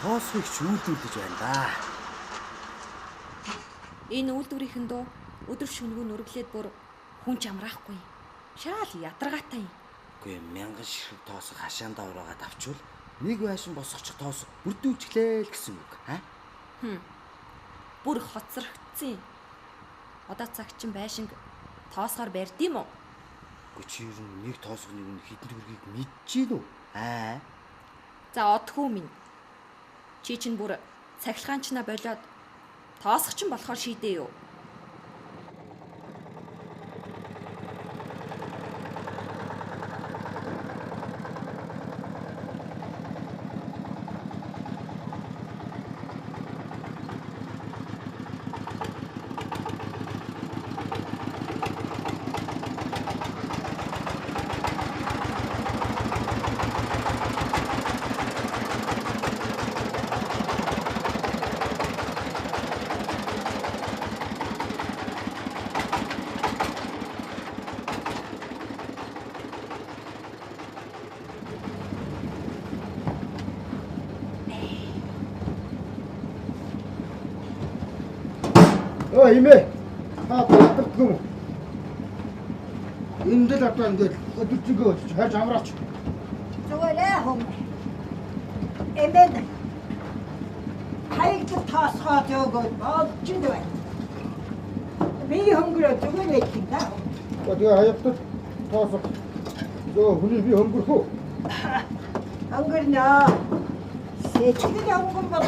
Тоосхыг ч үйлдвэрлэж байна да. Энэ үйлдвэрийнхэн дөө өдөр шөнөгүй нүрэглээд бүр хүн ч амраахгүй. Шаал ядаргаатай. Үгүй мянган ширхэг тоосох хашаандаа ураагаад авчвал нэг байшин босгочих тоос бүрдүүлчихлээ л гэсэн үг, аа? Бүр хоцрогдсон. Одоо цаг чин байшинг тоосгоор барьдığım уу? Үгүй чи ер нь нэг тоосхны өмнө хэдэн төгрөгийг мэдчихээн үү? Аа. За одхоо минь. Чи чинь бүр цахилгаанчнаа болоод тоосох ч болохоор шийдээ юу? Имээ. Таадагдгүй юм. Энд л одоо ингээд өдөржигөө хайж амраач. Зүгээр хом. Эмээ. Хайг таасгаад өгөөд болж байна. Би хөнгөрөө зүгээр байт та. Тэгээ хаягтад таасах. Хүний би хөнгөрөх үү? Хөнгөрнөө. Сэчгэн хөнгөн бол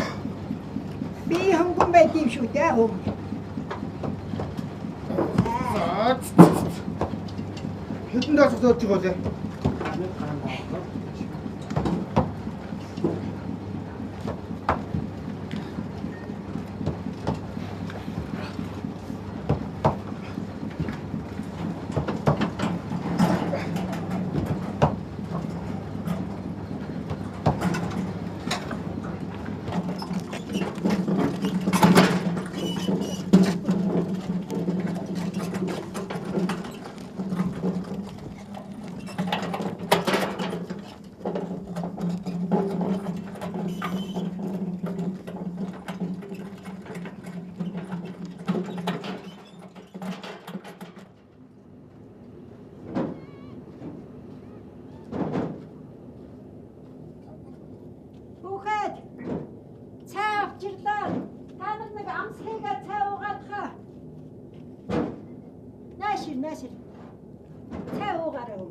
би хөнгөн байт юм шүү дээ. Хэдэн даасах зөөж байгаа вэ? Näşir. Te o garı.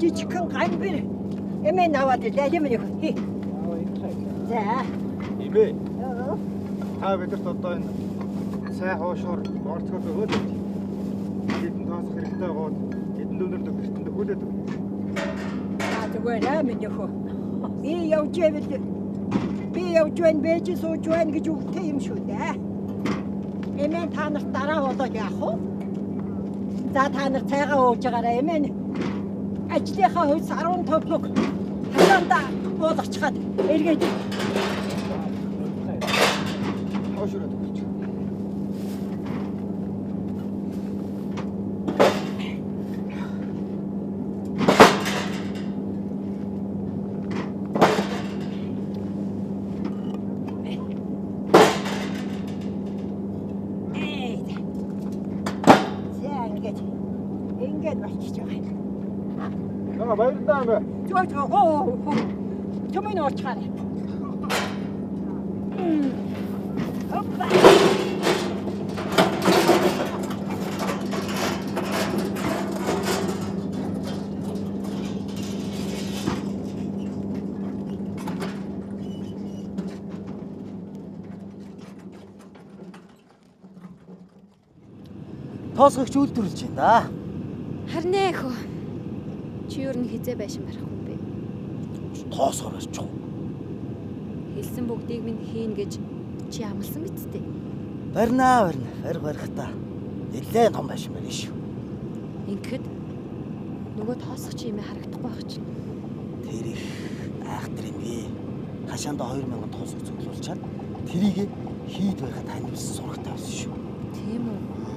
Жижигхэн гамбир эмээ наваад лалим нэг хий. За. Имээ. Та бидэрт одоо энэ цай хоошоор орцгоод өгөөд хэдэн тоосох хэрэгтэй гоод хэдэн дүүнэр төгсөнд хүлээд өг. Зүгээр аа минь хөө. Би явж байна байж сууж байна гэж үгтэй юм шүү дээ. Эмээ та нарт дараа болоод яах вэ? За та нар цайгаа ууж байгаараа эмээ. Ажлынхаа хөлс 15 луг хасаанда буулгачаад эргээд хоошороо төгч. ингээд болчихж байгаа. Баярлалаа амиа. Оо. Чамайг оочгаарай. Опа. Тоосгогч үйлдвэрлэж байна да. Харин ээ хөө. Чи юу н хизээ байшин барахгүй юм бэ? Тоосгоор барьчих. Хэлсэн бүгдийг минь хийн гэж чи амласан биз дээ. Барина. Барих та. Нэлээд том байшин байна шүү. Ингэхэд нөгөө тоосгч юм харагдахгүй байх чинь. Тэр их айхтар юмгээ. Хашаанда 2000 тоосгог цуглуулчаад тэрийг хийд барихад таньсан сурагтай байсан шүү. Тийм үү?